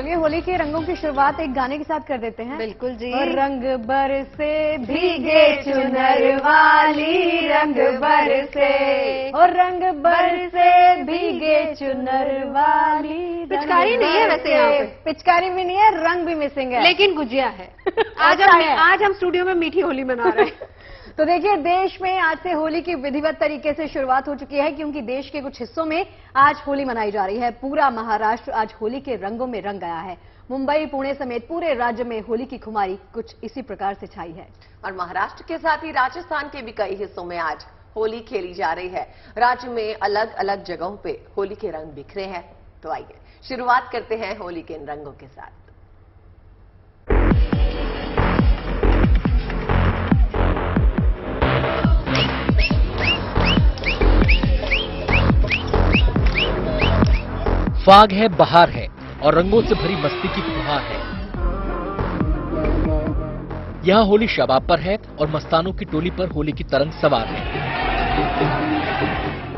चलिए होली के रंगों की शुरुआत एक गाने के साथ कर देते हैं। बिल्कुल जी। और रंग बरसे भीगे चुनर वाली, रंग बरसे और रंग बरसे भीगे चुनर वाली। पिचकारी नहीं है वैसे यहाँ पे, पिचकारी भी नहीं है, रंग भी मिसिंग है, लेकिन गुजिया है। आज हम स्टूडियो में मीठी होली मना रहे हैं। तो देखिए, देश में आज से होली की विधिवत तरीके से शुरुआत हो चुकी है, क्योंकि देश के कुछ हिस्सों में आज होली मनाई जा रही है। पूरा महाराष्ट्र आज होली के रंगों में रंग गया है। मुंबई, पुणे समेत पूरे राज्य में होली की खुमारी कुछ इसी प्रकार से छाई है। और महाराष्ट्र के साथ ही राजस्थान के भी कई हिस्सों में आज होली खेली जा रही है। राज्य में अलग अलग जगहों पे होली के रंग बिखरे हैं। तो आइए शुरुआत करते हैं होली के इन रंगों के साथ। फाग है, बहार है और रंगों से भरी मस्ती की फुहार है। यहाँ होली शबाब पर है और मस्तानों की टोली पर होली की तरंग सवार है।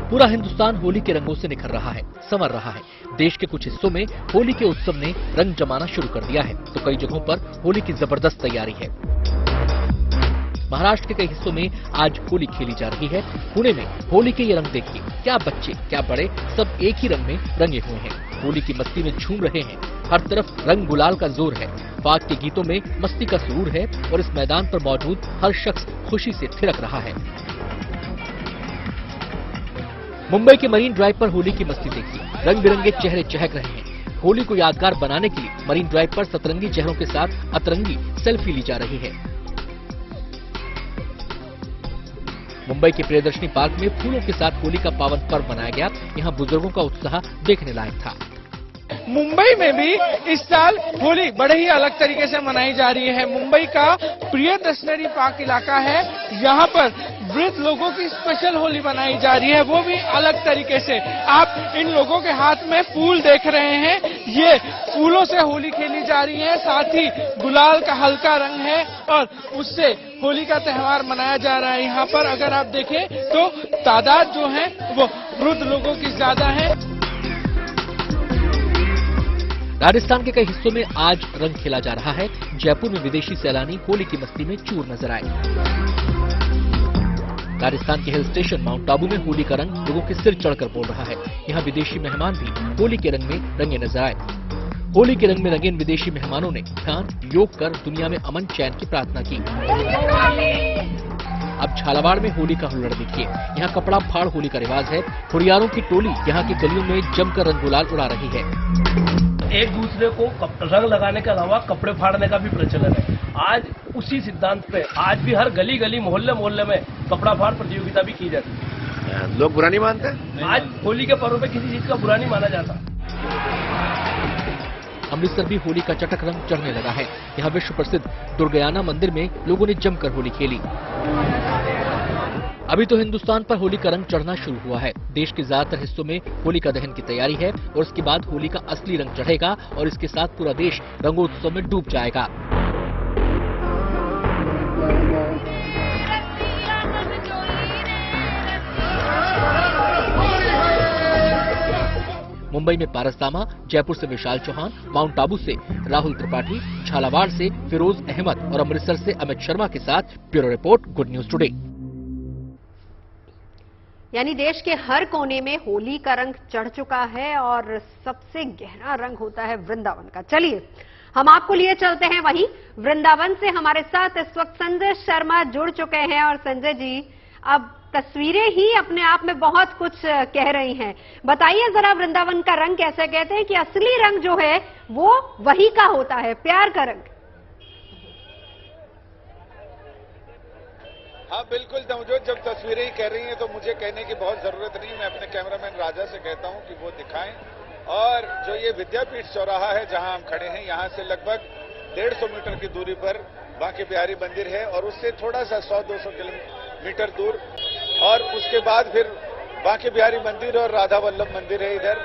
पूरा हिंदुस्तान होली के रंगों से निखर रहा है, संवर रहा है। देश के कुछ हिस्सों में होली के उत्सव ने रंग जमाना शुरू कर दिया है, तो कई जगहों पर होली की जबरदस्त तैयारी है। महाराष्ट्र के कई हिस्सों में आज होली खेली जा रही है। पुणे में होली के ये रंग देखिए, क्या बच्चे क्या बड़े सब एक ही रंग में रंगे हुए हैं। होली की मस्ती में झूम रहे हैं। हर तरफ रंग गुलाल का जोर है। फाग के गीतों में मस्ती का सुरूर है और इस मैदान पर मौजूद हर शख्स खुशी से थिरक रहा है। मुंबई के मरीन ड्राइव पर होली की मस्ती देखिए, रंग बिरंगे चेहरे चहक रहे हैं। होली को यादगार बनाने के लिए मरीन ड्राइव पर सतरंगी चेहरों के साथ अतरंगी सेल्फी ली जा रही है। मुंबई के प्रियदर्शनी पार्क में फूलों के साथ होली का पावन पर्व मनाया गया। यहाँ बुजुर्गों का उत्साह देखने लायक था। मुंबई में भी इस साल होली बड़े ही अलग तरीके से मनाई जा रही है। मुंबई का प्रियदर्शनी पार्क इलाका है, यहाँ पर वृद्ध लोगों की स्पेशल होली मनाई जा रही है, वो भी अलग तरीके से। आप इन लोगों के हाथ में फूल देख रहे हैं, ये फूलों से होली खेली जा रही है। साथ ही गुलाल का हल्का रंग है और उससे होली का त्योहार मनाया जा रहा है। यहाँ पर अगर आप देखें तो तादाद जो है वो वृद्ध लोगों की ज्यादा है। राजस्थान के कई हिस्सों में आज रंग खेला जा रहा है। जयपुर में विदेशी सैलानी होली की मस्ती में चूर नजर आए। राजस्थान के हिल स्टेशन माउंट आबू में होली का रंग लोगों के सिर चढ़कर बोल रहा है। यहाँ विदेशी मेहमान भी होली के रंग में रंगे नजर आए। होली के रंग में रंगे इन विदेशी मेहमानों ने ध्यान योग कर दुनिया में अमन चैन की प्रार्थना की। अब झालावाड़ में होली का हुल्लड़ देखिए, यहाँ कपड़ा फाड़ होली का रिवाज है। हुरियारों की टोली यहाँ की गलियों में जमकर रंग गुलाल उड़ा रही है। एक दूसरे को रंग लगाने के अलावा कपड़े फाड़ने का भी प्रचलन है। आज उसी सिद्धांत पे आज भी हर गली गली मोहल्ले मोहल्ले में कपड़ा फाड़ प्रतियोगिता भी की जाती है। लोग बुरा नहीं मानते। आज होली के पर्व पे किसी चीज का बुरा नहीं माना जाता। अमृतसर भी होली का चटक रंग चढ़ने लगा है। यहाँ विश्व प्रसिद्ध दुर्गयाना मंदिर में लोगों ने जमकर होली खेली। अभी तो हिंदुस्तान पर होली का रंग चढ़ना शुरू हुआ है। देश के ज्यादातर हिस्सों में होली का दहन की तैयारी है और उसके बाद होली का असली रंग चढ़ेगा और इसके साथ पूरा देश रंगोत्सव में डूब जाएगा। मुंबई में पारस दामा, जयपुर से विशाल चौहान, माउंट आबू से राहुल त्रिपाठी, झालावाड़ से फिरोज अहमद और अमृतसर से अमित शर्मा के साथ bureau report, good news today. यानी देश के हर कोने में होली का रंग चढ़ चुका है और सबसे गहरा रंग होता है वृंदावन का। चलिए हम आपको लिए चलते हैं वहीं वृंदावन से। हमारे साथ इस वक्त संजय शर्मा जुड़ चुके हैं। और संजय जी, अब तस्वीरें ही अपने आप में बहुत कुछ कह रही हैं। बताइए जरा, वृंदावन का रंग कैसे कहते हैं कि असली रंग जो है वो वही का होता है, प्यार का रंग। हाँ बिल्कुल नवजोत, जब तस्वीरें ही कह रही हैं तो मुझे कहने की बहुत जरूरत नहीं। मैं अपने कैमरामैन राजा से कहता हूं कि वो दिखाएं। और जो ये विद्यापीठ चौराहा है जहां हम खड़े हैं, यहां से लगभग 150 मीटर की दूरी पर बांके बिहारी मंदिर है और उससे थोड़ा सा 100-200 किलोमीटर दूर और उसके बाद फिर बांके बिहारी मंदिर और राधा वल्लभ मंदिर है। इधर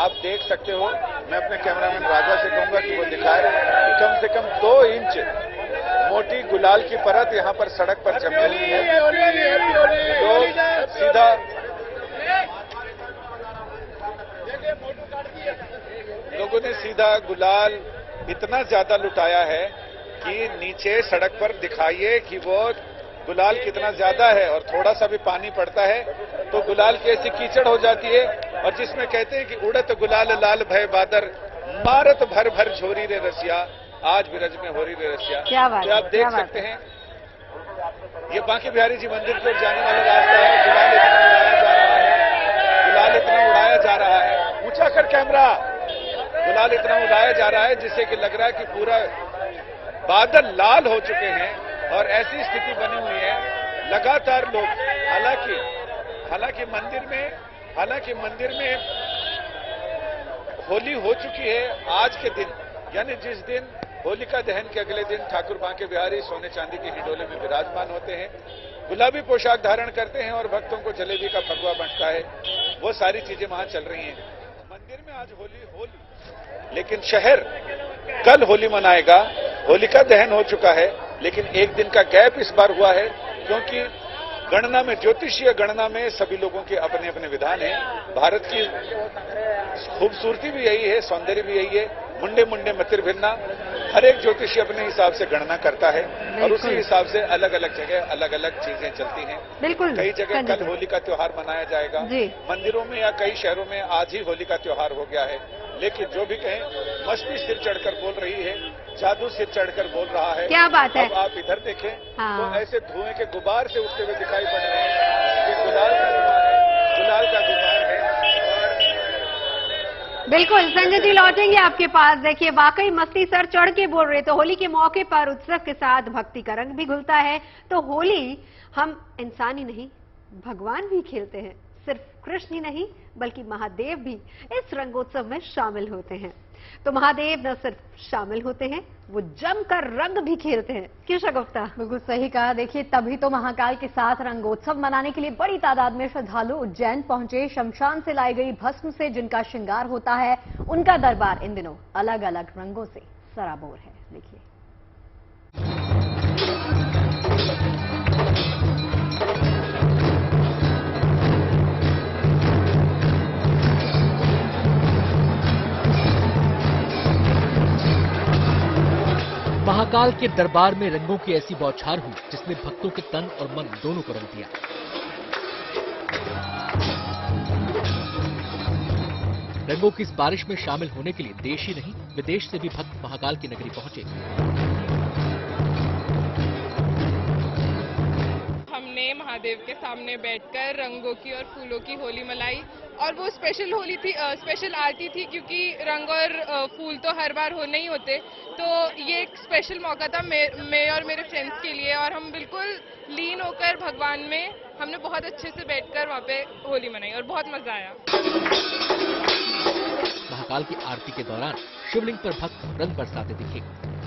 आप देख सकते हो। मैं अपने कैमरामैन राजा से कहूंगा कि वो दिखाए कि कम से कम 2 इंच मोटी गुलाल की परत यहाँ पर सड़क पर जमी हुई है। लोग सीधा लोगों ने सीधा गुलाल इतना ज्यादा लुटाया है कि नीचे सड़क पर दिखाइए कि वो गुलाल कितना ज्यादा है, और थोड़ा सा भी पानी पड़ता है तो गुलाल की ऐसी कीचड़ हो जाती है, और जिसमें कहते हैं कि उड़त गुलाल लाल भय बादर, मारत भर भर झोरी रे रसिया, आज विरज में हो रही रे रसिया। क्या बात तो आप है, देख क्या बात सकते हैं ये बांके बिहारी जी मंदिर की ओर जाने वाला रास्ता है। गुलाल इतना उड़ाया जा रहा है, गुलाल इतना उड़ाया जा रहा है, ऊंचा कर कैमरा, गुलाल इतना उड़ाया जा रहा है जिससे कि लग रहा है कि पूरा बादल लाल हो चुके हैं और ऐसी स्थिति बनी हुई है। लगातार लोग हालांकि मंदिर में होली हो चुकी है। आज के दिन यानी जिस दिन होलिका दहन के अगले दिन ठाकुर बांके बिहारी सोने चांदी के हिंडोले में विराजमान होते हैं, गुलाबी पोशाक धारण करते हैं और भक्तों को जलेबी का फगवा बंटता है। वो सारी चीजें वहां चल रही हैं। मंदिर में आज होली, लेकिन शहर कल होली मनाएगा। होलिका दहन हो चुका है, लेकिन एक दिन का गैप इस बार हुआ है क्योंकि गणना में, ज्योतिषीय गणना में सभी लोगों के अपने अपने विधान हैं। भारत की खूबसूरती भी यही है, सौंदर्य भी यही है। मुंडे मुंडे मतिर भिन्ना, हर एक ज्योतिषी अपने हिसाब से गणना करता है और उसी हिसाब से अलग अलग जगह अलग अलग चीजें चलती हैं। बिल्कुल, कई जगह कल होली का त्योहार मनाया जाएगा। मंदिरों में या कई शहरों में आज ही होली का त्योहार हो गया है। लेकिन जो भी कहें, मस्ती सिर चढ़कर बोल रही है, जादू सिर चढ़कर बोल रहा है। क्या बात है। अब आप इधर देखें हाँ। तो ऐसे धुएं के गुबार से उठते हुए दिखाई पड़ रहे हैं। ये गुलाल का गुबार है, गुलाल का गुबार है। बिल्कुल संजय जी, लौटेंगे आपके पास। देखिए, वाकई मस्ती सर चढ़ के बोल रहे। तो होली के मौके पर उत्सव के साथ भक्ति का रंग भी घुलता है। तो होली हम इंसान ही नहीं, भगवान भी खेलते हैं। सिर्फ कृष्ण ही नहीं बल्कि महादेव भी इस रंगोत्सव में शामिल होते हैं। तो महादेव न सिर्फ शामिल होते हैं, वो जमकर रंग भी खेलते हैं। क्यों शगुफ्ता? बिल्कुल सही कहा। देखिए, तभी तो महाकाल के साथ रंगोत्सव मनाने के लिए बड़ी तादाद में श्रद्धालु उज्जैन पहुंचे। शमशान से लाई गई भस्म से जिनका श्रृंगार होता है, उनका दरबार इन दिनों अलग अलग रंगों से सराबोर है। देखिए, महाकाल के दरबार में रंगों की ऐसी बौछार हुई जिसने भक्तों के तन और मन दोनों को रंग दिया। रंगों की इस बारिश में शामिल होने के लिए देश ही नहीं विदेश से भी भक्त महाकाल की नगरी पहुंचे। हमने महादेव के सामने बैठकर रंगों की और फूलों की होली मनाई, और वो स्पेशल होली थी, स्पेशल आरती थी, क्योंकि रंग और फूल तो हर बार हो नहीं होते। तो ये एक स्पेशल मौका था मैं और मेरे फ्रेंड्स के लिए, और हम बिल्कुल लीन होकर भगवान में हमने बहुत अच्छे से बैठकर वहाँ पे होली मनाई और बहुत मजा आया। महाकाल की आरती के दौरान शिवलिंग पर भक्त रंग बरसाते दिखे,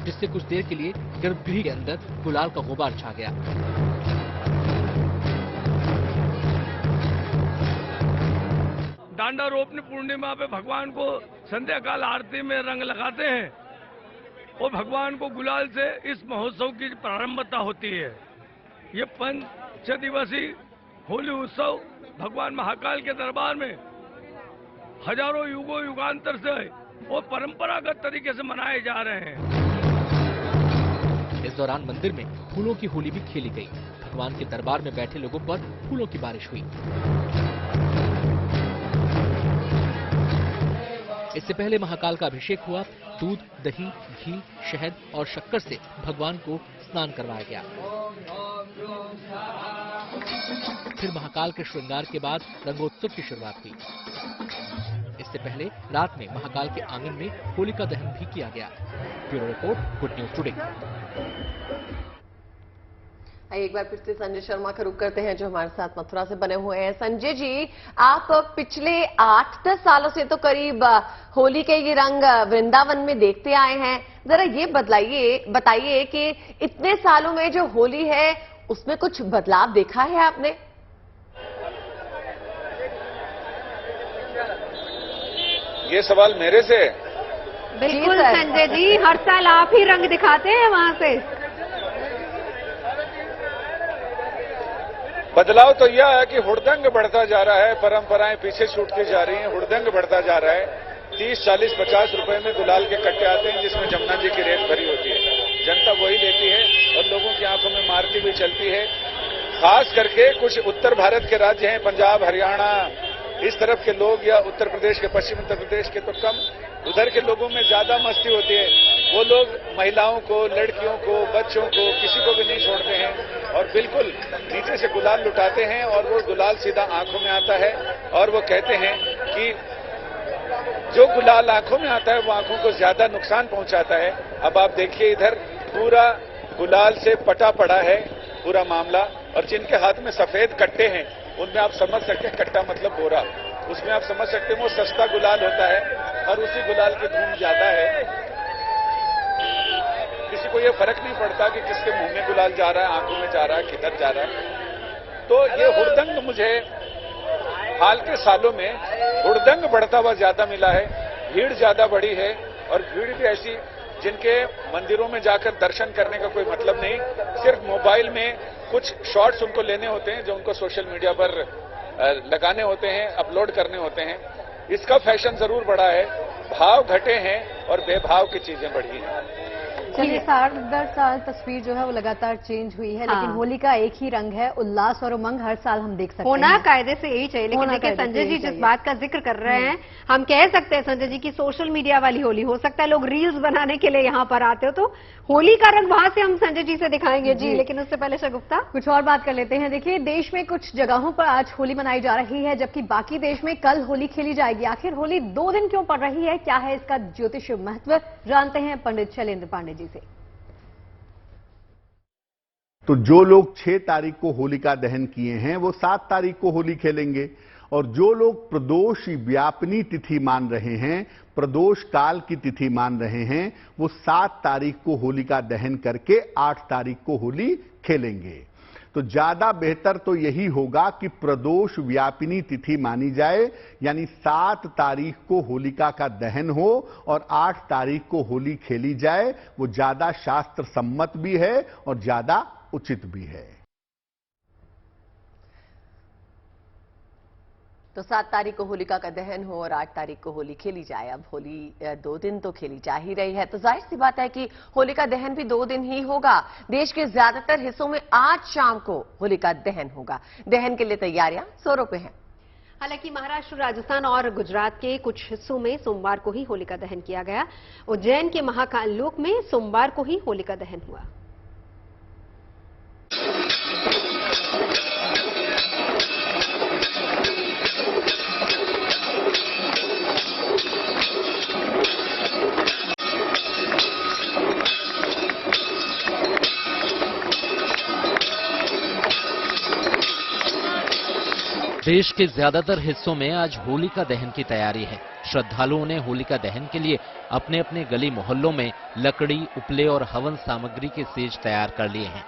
जिससे कुछ देर के लिए गर्भगृह के अंदर गुलाल का गुबार छा गया। डांडा रोपनी पूर्णिमा पे भगवान को संध्या काल आरती में रंग लगाते हैं और भगवान को गुलाल से इस महोत्सव की प्रारंभता होती है। ये 5 दिवसीय होली उत्सव भगवान महाकाल के दरबार में हजारों युगों युगांतर से और परंपरागत तरीके से मनाए जा रहे हैं। इस दौरान मंदिर में फूलों की होली भी खेली गई। भगवान के दरबार में बैठे लोगों पर फूलों की बारिश हुई। इससे पहले महाकाल का अभिषेक हुआ। दूध, दही, घी, शहद और शक्कर से भगवान को स्नान करवाया गया। फिर महाकाल के श्रृंगार के बाद रंगोत्सव की शुरुआत हुई। इससे पहले रात में महाकाल के आंगन में होलिका दहन भी किया गया। Bureau report, good news today. एक बार फिर से संजय शर्मा का रुख करते हैं जो हमारे साथ मथुरा से बने हुए हैं। संजय जी, आप पिछले 8-10 सालों से तो करीब होली के ये रंग वृंदावन में देखते आए हैं। जरा ये बताइए कि इतने सालों में जो होली है उसमें कुछ बदलाव देखा है आपने? ये सवाल मेरे से? बिल्कुल संजय जी, हर साल आप ही रंग दिखाते हैं वहां से। बदलाव तो यह है कि हुड़दंग बढ़ता जा रहा है, परंपराएं पीछे छूटती जा रही हैं, हुड़दंग बढ़ता जा रहा है। 30, 40, 50 रुपए में गुलाल के कट्टे आते हैं जिसमें जमुना जी की रेत भरी होती है। जनता वही लेती है और लोगों की आंखों में मारती भी चलती है। खास करके कुछ उत्तर भारत के राज्य हैं, पंजाब, हरियाणा, इस तरफ के लोग या उत्तर प्रदेश के, पश्चिम उत्तर प्रदेश के तो कम, उधर के लोगों में ज्यादा मस्ती होती है। वो लोग महिलाओं को, लड़कियों को, बच्चों को, किसी को भी नहीं छोड़ते हैं और बिल्कुल नीचे से गुलाल लुटाते हैं और वो गुलाल सीधा आंखों में आता है और वो कहते हैं कि जो गुलाल आंखों में आता है वो आंखों को ज्यादा नुकसान पहुंचाता है। अब आप देखिए इधर पूरा गुलाल से पटा पड़ा है पूरा मामला और जिनके हाथ में सफेद कट्टे हैं उनमें आप समझ सकते हैं, कट्टा मतलब बोरा, उसमें आप समझ सकते हैं वो सस्ता गुलाल होता है और उसी गुलाल की धूम ज्यादा है। किसी को ये फर्क नहीं पड़ता कि किसके मुंह में गुलाल जा रहा है, आंखों में जा रहा है, किधर जा रहा है। तो ये हुड़दंग मुझे हाल के सालों में हुड़दंग बढ़ता हुआ ज्यादा मिला है, भीड़ ज्यादा बढ़ी है और भीड़ भी ऐसी जिनके मंदिरों में जाकर दर्शन करने का कोई मतलब नहीं, सिर्फ मोबाइल में कुछ शॉट्स उनको लेने होते हैं जो उनको सोशल मीडिया पर लगाने होते हैं, अपलोड करने होते हैं। इसका फैशन जरूर बढ़ा है, भाव घटे हैं और बेभाव की चीजें बढ़ी हैं। चलिए, साल दर साल तस्वीर जो है वो लगातार चेंज हुई है, लेकिन होली का एक ही रंग है, उल्लास और उमंग हर साल हम देख सकते हैं। होना कायदे से यही चाहिए, लेकिन देखिए संजय जी जिस बात का जिक्र कर रहे हैं, हम कह सकते हैं संजय जी की सोशल मीडिया वाली होली हो सकता है, लोग रील्स बनाने के लिए यहाँ पर आते हो, तो होली का रंग वहां से हम संजय जी से दिखाएंगे जी। लेकिन उससे पहले शगुफ्ता कुछ और बात कर लेते हैं। देखिए, देश में कुछ जगहों पर आज होली मनाई जा रही है, जबकि बाकी देश में कल होली खेली जाएगी। आखिर होली 2 दिन क्यों पड़ रही है, क्या है इसका ज्योतिषीय महत्व, जानते हैं पंडित शैलेंद्र पांडे जी से। तो जो लोग 6 तारीख को होलिका दहन किए हैं वो 7 तारीख को होली खेलेंगे और जो लोग प्रदोष व्यापिनी तिथि मान रहे हैं, प्रदोष काल की तिथि मान रहे हैं, वो 7 तारीख को होलिका दहन करके 8 तारीख को होली खेलेंगे। तो ज्यादा बेहतर तो यही होगा कि प्रदोष व्यापिनी तिथि मानी जाए, यानी 7 तारीख को होलिका का दहन हो और 8 तारीख को होली खेली जाए। वो ज्यादा शास्त्र सम्मत भी है और ज्यादा उचित भी है। तो 7 तारीख को होलिका का दहन हो और 8 तारीख को होली खेली जाए। अब होली 2 दिन तो खेली जा ही रही है, तो जाहिर सी बात है कि होलिका दहन भी 2 दिन ही होगा। देश के ज्यादातर हिस्सों में आज शाम को होलिका दहन होगा। दहन के लिए तैयारियां जोरों पे हैं। हालांकि महाराष्ट्र, राजस्थान और गुजरात के कुछ हिस्सों में सोमवार को ही होलिका दहन किया गया। उज्जैन के महाकाल लोक में सोमवार को ही होलिका दहन हुआ। देश के ज्यादातर हिस्सों में आज होलिका दहन की तैयारी है। श्रद्धालुओं ने होलिका दहन के लिए अपने अपने गली मोहल्लों में लकड़ी, उपले और हवन सामग्री के सेज तैयार कर लिए हैं।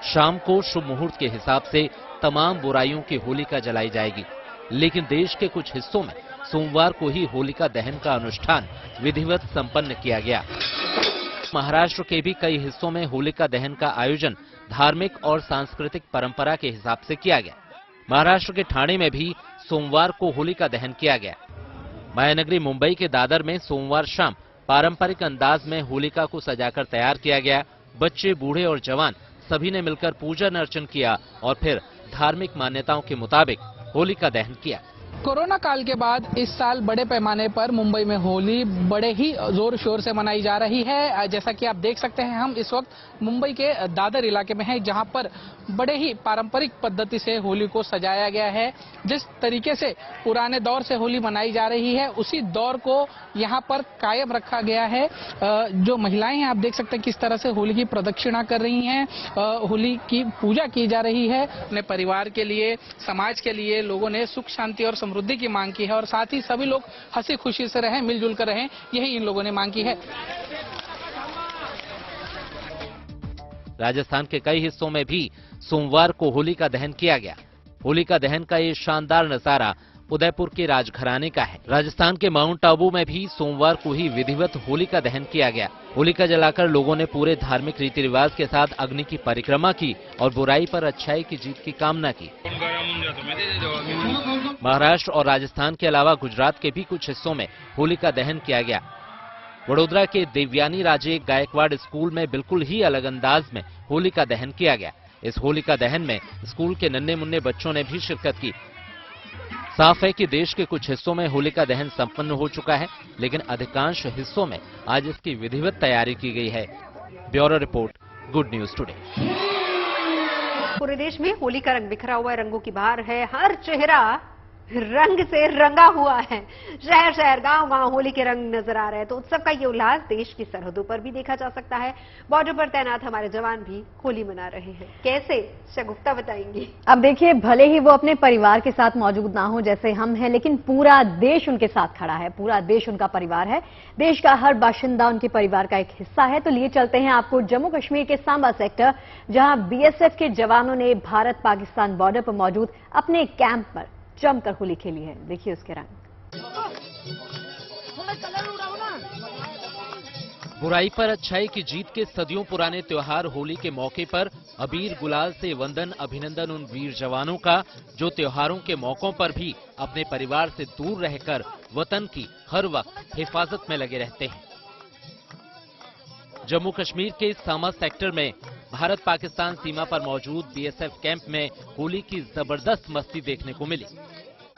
शाम को शुभ मुहूर्त के हिसाब से तमाम बुराइयों की होलिका जलाई जाएगी, लेकिन देश के कुछ हिस्सों में सोमवार को ही होलिका दहन का अनुष्ठान विधिवत संपन्न किया गया। महाराष्ट्र के भी कई हिस्सों में होलिका दहन का आयोजन धार्मिक और सांस्कृतिक परंपरा के हिसाब से किया गया। महाराष्ट्र के ठाणे में भी सोमवार को होलिका दहन किया गया। मायानगरी मुंबई के दादर में सोमवार शाम पारंपरिक अंदाज में होलिका को सजाकर तैयार किया गया। बच्चे, बूढ़े और जवान सभी ने मिलकर पूजन अर्चन किया और फिर धार्मिक मान्यताओं के मुताबिक होलिका दहन किया। कोरोना काल के बाद इस साल बड़े पैमाने पर मुंबई में होली बड़े ही जोर शोर से मनाई जा रही है। जैसा कि आप देख सकते हैं, हम इस वक्त मुंबई के दादर इलाके में हैं, जहां पर बड़े ही पारंपरिक पद्धति से होली को सजाया गया है। जिस तरीके से पुराने दौर से होली मनाई जा रही है, उसी दौर को यहां पर कायम रखा गया है। जो महिलाएं हैं, आप देख सकते हैं किस तरह से होली की प्रदक्षिणा कर रही हैं, होली की पूजा की जा रही है। अपने परिवार के लिए, समाज के लिए लोगों ने सुख, शांति और समृद्धि की मांग की है और साथ ही सभी लोग हंसी खुशी से रहें, मिलजुल कर रहें, यही इन लोगों ने मांग की है। राजस्थान के कई हिस्सों में भी सोमवार को होलिका दहन किया गया। होलिका दहन का ये शानदार नजारा उदयपुर के राजघराने का है। राजस्थान के माउंट आबू में भी सोमवार को ही विधिवत होलिका दहन किया गया। होलिका जलाकर लोगों ने पूरे धार्मिक रीति रिवाज के साथ अग्नि की परिक्रमा की और बुराई पर अच्छाई की जीत की कामना की। महाराष्ट्र और राजस्थान के अलावा गुजरात के भी कुछ हिस्सों में होलिका दहन किया गया। वडोदरा के देवयानी राजे गायकवाड़ स्कूल में बिल्कुल ही अलग अंदाज में होलिका दहन किया गया। इस होलिका दहन में स्कूल के नन्हे मुन्ने बच्चों ने भी शिरकत की। साफ है कि देश के कुछ हिस्सों में होलिका दहन संपन्न हो चुका है, लेकिन अधिकांश हिस्सों में आज इसकी विधिवत तैयारी की गई है। Bureau report, good news today. पूरे देश में होली का रंग बिखरा हुआ है, रंगों की बहार है, हर चेहरा रंग से रंगा हुआ है। शहर शहर गांव गांव होली के रंग नजर आ रहे हैं। तो उत्सव का ये उल्लास देश की सरहदों पर भी देखा जा सकता है। बॉर्डर पर तैनात हमारे जवान भी होली मना रहे हैं। कैसे, शगुफ्ता बताएंगी। अब देखिए, भले ही वो अपने परिवार के साथ मौजूद ना हो जैसे हम हैं, लेकिन पूरा देश उनके साथ खड़ा है। पूरा देश उनका परिवार है। देश का हर बाशिंदा उनके परिवार का एक हिस्सा है। तो लिए चलते हैं आपको जम्मू कश्मीर के सांबा सेक्टर, जहां बीएसएफ के जवानों ने भारत पाकिस्तान बॉर्डर पर मौजूद अपने कैंप पर जमकर होली खेली है। देखिए उसके रंग। बुराई पर अच्छाई की जीत के सदियों पुराने त्योहार होली के मौके पर अबीर गुलाल से वंदन अभिनंदन उन वीर जवानों का जो त्योहारों के मौकों पर भी अपने परिवार से दूर रहकर वतन की हर वक्त हिफाजत में लगे रहते हैं। जम्मू कश्मीर के सांबा सेक्टर में भारत पाकिस्तान सीमा पर मौजूद बीएसएफ कैंप में होली की जबरदस्त मस्ती देखने को मिली।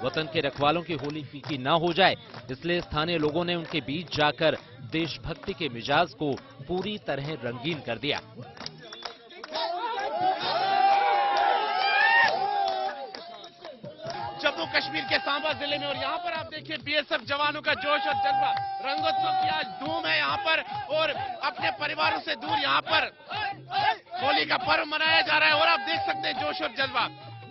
वतन के रखवालों की होली फीकी ना हो जाए, इसलिए स्थानीय लोगों ने उनके बीच जाकर देशभक्ति के मिजाज को पूरी तरह रंगीन कर दिया। जम्मू कश्मीर के सांबा जिले में, और यहाँ पर आप देखिए बीएसएफ जवानों का जोश और जज्बा। रंगोत्सव की आज धूम है यहाँ पर, और अपने परिवारों से दूर यहाँ पर होली का पर्व मनाया जा रहा है। और आप देख सकते हैं जोश और जज्बा।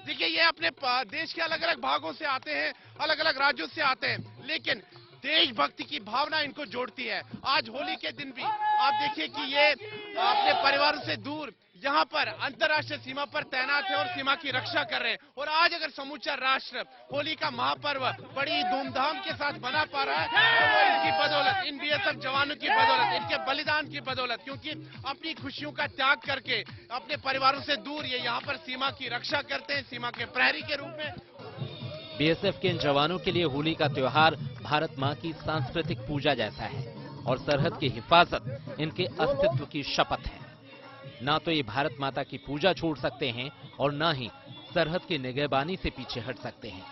देखिए, ये अपने देश के अलग अलग भागों से आते हैं, अलग अलग राज्यों से आते हैं, लेकिन देशभक्ति की भावना इनको जोड़ती है। आज होली के दिन भी आप देखिए कि ये अपने परिवारों से दूर यहाँ पर अंतर्राष्ट्रीय सीमा पर तैनात है और सीमा की रक्षा कर रहे हैं। और आज अगर समूचा राष्ट्र होली का महापर्व बड़ी धूमधाम के साथ मना पा रहा है, तो वो इनकी बदौलत, इन बीएसएफ जवानों की बदौलत, इनके बलिदान की बदौलत, क्योंकि अपनी खुशियों का त्याग करके अपने परिवारों से दूर ये यहाँ पर सीमा की रक्षा करते हैं, सीमा के प्रहरी के रूप में। बीएसएफ के इन जवानों के लिए होली का त्योहार भारत मां की सांस्कृतिक पूजा जैसा है और सरहद की हिफाजत इनके अस्तित्व की शपथ है। ना तो ये भारत माता की पूजा छोड़ सकते हैं और ना ही सरहद की निगहबानी से पीछे हट सकते हैं।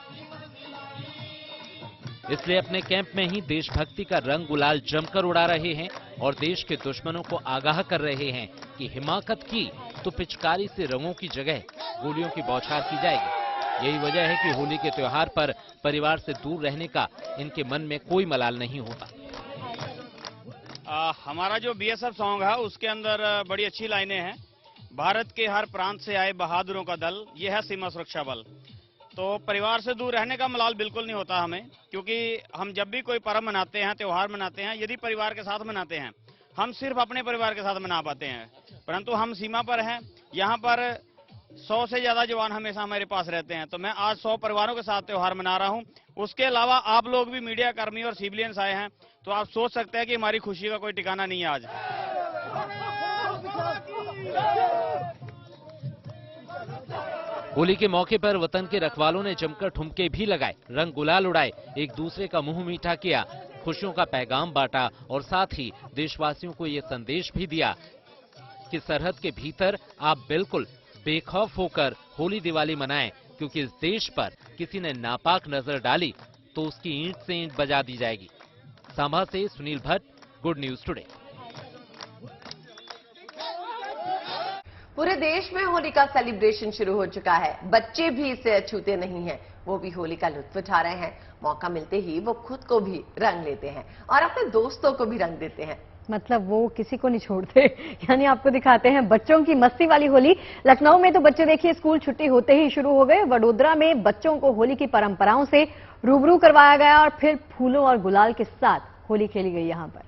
इसलिए अपने कैंप में ही देशभक्ति का रंग गुलाल जमकर उड़ा रहे हैं और देश के दुश्मनों को आगाह कर रहे हैं कि हिमाकत की तो पिचकारी से रंगों की जगह गोलियों की बौछार की जाएगी। यही वजह है कि होली के त्योहार पर परिवार से दूर रहने का इनके मन में कोई मलाल नहीं होता। हमारा जो बीएसएफ सॉन्ग है उसके अंदर बड़ी अच्छी लाइनें हैं। भारत के हर प्रांत से आए बहादुरों का दल, ये है सीमा सुरक्षा बल। तो परिवार से दूर रहने का मलाल बिल्कुल नहीं होता हमें, क्योंकि हम जब भी कोई पर्व मनाते हैं, त्योहार मनाते हैं, यदि परिवार के साथ मनाते हैं, हम सिर्फ अपने परिवार के साथ मना पाते हैं। परंतु हम सीमा पर हैं, यहाँ पर 100 से ज्यादा जवान हमेशा हमारे पास रहते हैं। तो मैं आज 100 परिवारों के साथ त्योहार मना रहा हूँ। उसके अलावा आप लोग भी मीडिया कर्मी और सिविलियंस आए हैं, तो आप सोच सकते हैं कि हमारी खुशी का कोई ठिकाना नहीं है आज। होली के मौके पर वतन के रखवालों ने जमकर ठुमके भी लगाए, रंग गुलाल उड़ाए, एक दूसरे का मुंह मीठा किया, खुशियों का पैगाम बांटा और साथ ही देशवासियों को ये संदेश भी दिया कि सरहद के भीतर आप बिल्कुल बेखौफ होकर होली दिवाली मनाएं, क्योंकि इस देश पर किसी ने नापाक नजर डाली तो उसकी ईंट से ईंट बजा दी जाएगी। सांबा से Sunil Bhatt, good news today. पूरे देश में होली का सेलिब्रेशन शुरू हो चुका है। बच्चे भी इसे अछूते नहीं हैं, वो भी होली का लुत्फ उठा रहे हैं। मौका मिलते ही वो खुद को भी रंग लेते हैं और अपने दोस्तों को भी रंग देते हैं। मतलब वो किसी को नहीं छोड़ते। यानी आपको दिखाते हैं बच्चों की मस्ती वाली होली। लखनऊ में तो बच्चे देखिए स्कूल छुट्टी होते ही शुरू हो गए। वडोदरा में बच्चों को होली की परंपराओं से रूबरू करवाया गया और फिर फूलों और गुलाल के साथ होली खेली गई यहां पर।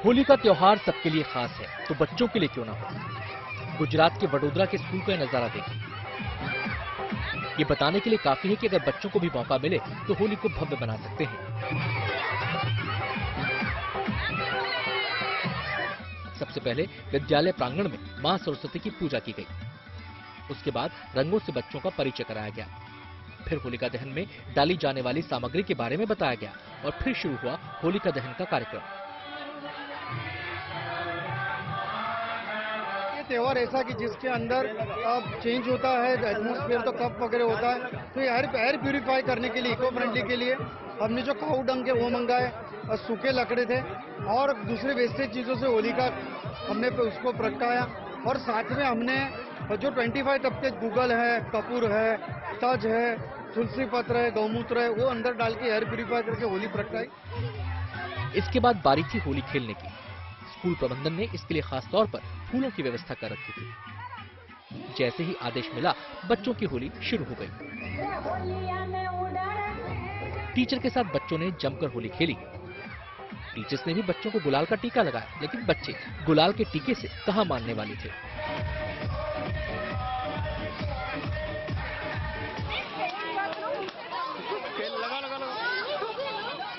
होली का त्योहार सबके लिए खास है, तो बच्चों के लिए क्यों ना हो। गुजरात के वडोदरा के स्कूल का नजारा देखिए। ये बताने के लिए काफी है कि अगर बच्चों को भी मौका मिले तो होली को भव्य बना सकते हैं। सबसे पहले विद्यालय प्रांगण में मां सरस्वती की पूजा की गई। उसके बाद रंगों से बच्चों का परिचय कराया गया। फिर होलिका दहन में डाली जाने वाली सामग्री के बारे में बताया गया और फिर शुरू हुआ होलिका दहन का कार्यक्रम। ये त्योहार ऐसा कि जिसके अंदर अब चेंज होता है, एटमॉस्फेयर तो कप वगैरह होता है, तो ये एयर प्यूरिफाई करने के लिए, इको फ्रेंडली के लिए हमने जो काऊ डंग है वो मंगाए और सूखे लकड़े थे और दूसरे वेस्टेज चीजों से होलिका हमने उसको प्रगटाया। और साथ में हमने जो 25 टब के गूगल है, कपूर है, तज है, तुलसी पत्र है, गौमूत्र है, वो अंदर डाल के एयर प्यूरिफाई करके होली प्रगटाई। इसके बाद बारी थी होली खेलने की। स्कूल प्रबंधन ने इसके लिए खास तौर पर फूलों की व्यवस्था कर रखी थी। जैसे ही आदेश मिला, बच्चों की होली शुरू हो गई। टीचर के साथ बच्चों ने जमकर होली खेली। टीचर्स ने भी बच्चों को गुलाल का टीका लगाया, लेकिन बच्चे गुलाल के टीके से कहां मानने वाले थे।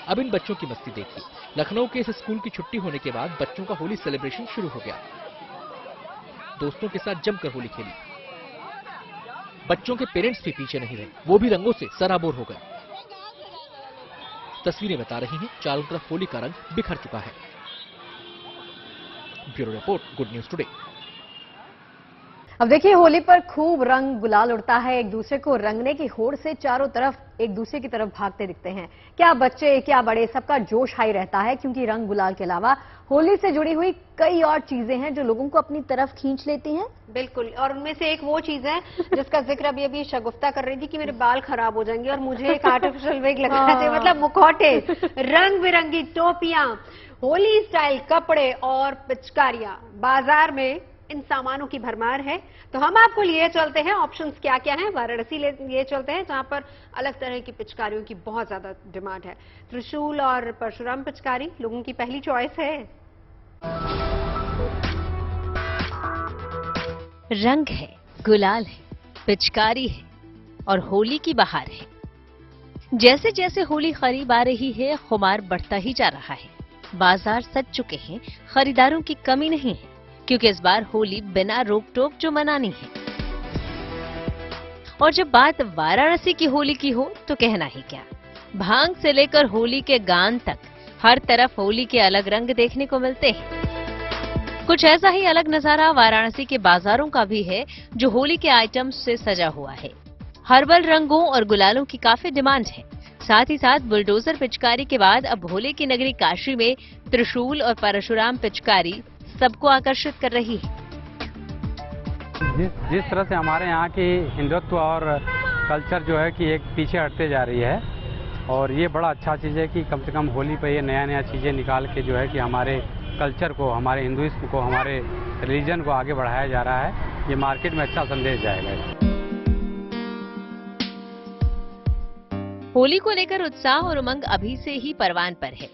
अब इन बच्चों की मस्ती देखिए। लखनऊ के इस स्कूल की छुट्टी होने के बाद बच्चों का होली सेलिब्रेशन शुरू हो गया। दोस्तों के साथ जमकर होली खेली। बच्चों के पेरेंट्स भी पीछे नहीं रहे, वो भी रंगों से सराबोर हो गए। तस्वीरें बता रही हैं, चारों तरफ होली का रंग बिखर चुका है। Bureau report, good news today. अब देखिए, होली पर खूब रंग गुलाल उड़ता है। एक दूसरे को रंगने की होड़ से चारों तरफ एक दूसरे की तरफ भागते दिखते हैं। क्या बच्चे क्या बड़े, सबका जोश हाई रहता है, क्योंकि रंग गुलाल के अलावा होली से जुड़ी हुई कई और चीजें हैं जो लोगों को अपनी तरफ खींच लेती हैं। बिल्कुल, और उनमें से एक वो चीज है जिसका जिक्र अभी शगुफ्ता कर रही थी कि मेरे बाल खराब हो जाएंगे और मुझे एक आर्टिफिशियल विग लगाना चाहिए। मतलब मुखौटे, रंग बिरंगी टोपियां, होली स्टाइल कपड़े और पिचकारियां। बाजार में इन सामानों की भरमार है। तो हम आपको लिए चलते हैं, ऑप्शंस क्या क्या हैं। वाराणसी लिए चलते हैं, जहां पर अलग तरह की पिचकारियों की बहुत ज्यादा डिमांड है। त्रिशूल और परशुराम पिचकारी लोगों की पहली चॉइस है। रंग है, गुलाल है, पिचकारी है और होली की बहार है। जैसे जैसे होली करीब आ रही है, खुमार बढ़ता ही जा रहा है। बाजार सज चुके हैं, खरीदारों की कमी नहीं है, क्योंकि इस बार होली बिना रोक टोक जो मनानी है। और जब बात वाराणसी की होली की हो तो कहना ही क्या। भांग से लेकर होली के गान तक हर तरफ होली के अलग रंग देखने को मिलते हैं। कुछ ऐसा ही अलग नजारा वाराणसी के बाजारों का भी है, जो होली के आइटम्स से सजा हुआ है। हर्बल रंगों और गुलालों की काफी डिमांड है। साथ ही साथ बुलडोजर पिचकारी के बाद अब होली की नगरी काशी में त्रिशूल और परशुराम पिचकारी सबको आकर्षित कर रही है। जिस तरह से हमारे यहाँ की हिंदुत्व और कल्चर जो है कि एक पीछे हटते जा रही है, और ये बड़ा अच्छा चीज़ है कि कम से कम होली पे ये नया चीज़ें निकाल के जो है कि हमारे कल्चर को, हमारे हिंदुइज्म को, हमारे रिलीजन को आगे बढ़ाया जा रहा है। ये मार्केट में अच्छा संदेश जाएगा। होली को लेकर उत्साह और उमंग अभी से ही परवान पर है।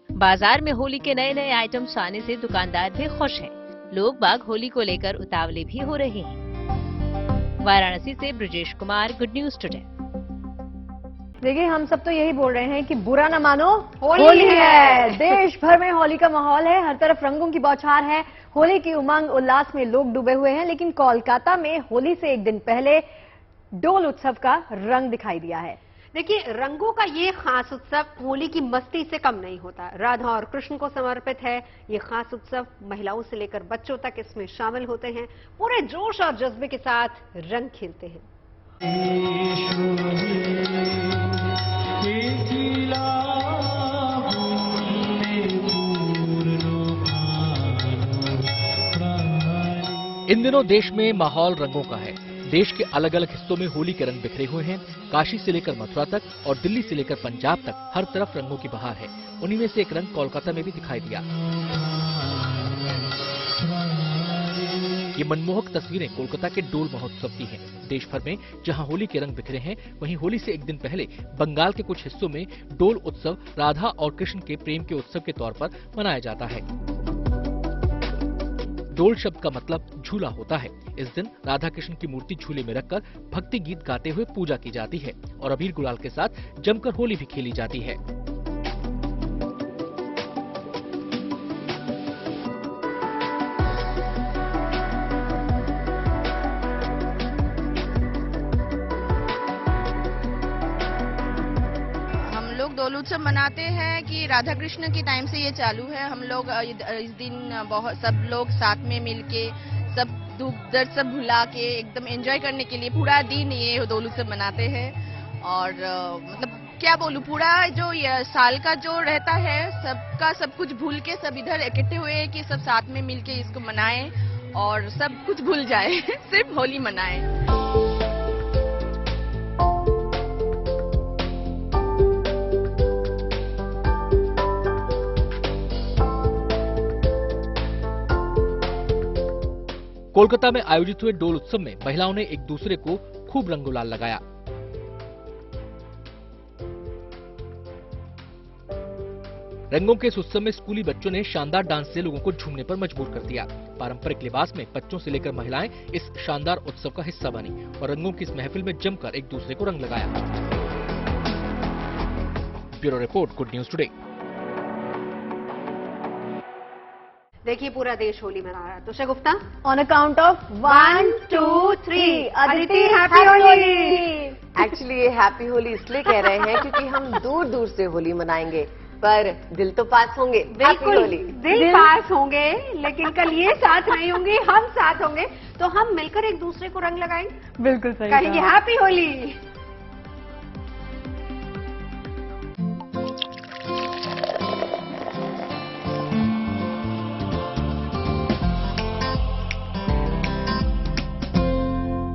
बाजार में होली के नए आइटम्स आने से दुकानदार भी खुश हैं। लोग बाग होली को लेकर उतावले भी हो रहे हैं। वाराणसी से Brajesh Kumar, good news today. देखिए, हम सब तो यही बोल रहे हैं कि बुरा न मानो, होली है। देश भर में होली का माहौल है, हर तरफ रंगों की बौछार है। होली की उमंग उल्लास में लोग डूबे हुए हैं। लेकिन कोलकाता में होली से एक दिन पहले डोल उत्सव का रंग दिखाई दिया है। देखिए, रंगों का ये खास उत्सव होली की मस्ती से कम नहीं होता। राधा और कृष्ण को समर्पित है ये खास उत्सव। महिलाओं से लेकर बच्चों तक इसमें शामिल होते हैं, पूरे जोश और जज्बे के साथ रंग खेलते हैं। इन दिनों देश में माहौल रंगों का है। देश के अलग अलग हिस्सों में होली के रंग बिखरे हुए हैं। काशी से लेकर मथुरा तक और दिल्ली से लेकर पंजाब तक हर तरफ रंगों की बहार है। उन्हीं में से एक रंग कोलकाता में भी दिखाई दिया। ये मनमोहक तस्वीरें कोलकाता के डोल महोत्सव की हैं। देश भर में जहां होली के रंग बिखरे हैं, वहीं होली से एक दिन पहले बंगाल के कुछ हिस्सों में डोल उत्सव राधा और कृष्ण के प्रेम के उत्सव के तौर पर मनाया जाता है। डोल शब्द का मतलब झूला होता है। इस दिन राधा कृष्ण की मूर्ति झूले में रखकर भक्ति गीत गाते हुए पूजा की जाती है और अबीर गुलाल के साथ जमकर होली भी खेली जाती है। दोल उत्सव मनाते हैं कि राधा कृष्ण के टाइम से ये चालू है। हम लोग इस दिन बहुत सब लोग साथ में मिलके सब दुख दर्द सब भुला के एकदम एंजॉय करने के लिए पूरा दिन ये दोल उत्सव मनाते हैं। और मतलब क्या बोलूं, पूरा जो ये साल का जो रहता है सबका सब कुछ भूल के सब इधर इकट्ठे हुए कि सब साथ में मिलके इसको मनाएं और सब कुछ भूल जाए सिर्फ होली मनाएं। कोलकाता में आयोजित हुए डोल उत्सव में महिलाओं ने एक दूसरे को खूब रंग गुलाल लगाया। रंगों के इस उत्सव में स्कूली बच्चों ने शानदार डांस से लोगों को झूमने पर मजबूर कर दिया। पारंपरिक लिबास में बच्चों से लेकर महिलाएं इस शानदार उत्सव का हिस्सा बनी और रंगों की इस महफिल में जमकर एक दूसरे को रंग लगाया। Bureau report, good news today. देखिए पूरा देश होली मना रहा है। तो Shagufta, on account of 1, 2, 3 Aditi happy Holi. Actually ये हैप्पी होली इसलिए कह रहे हैं क्योंकि हम दूर दूर से होली मनाएंगे पर दिल तो पास होंगे। बिल्कुल होली दिल पास होंगे, लेकिन कल ये साथ नहीं होंगे, हम साथ होंगे तो हम मिलकर एक दूसरे को रंग लगाएंगे। बिल्कुल सही कहेंगे हैप्पी होली।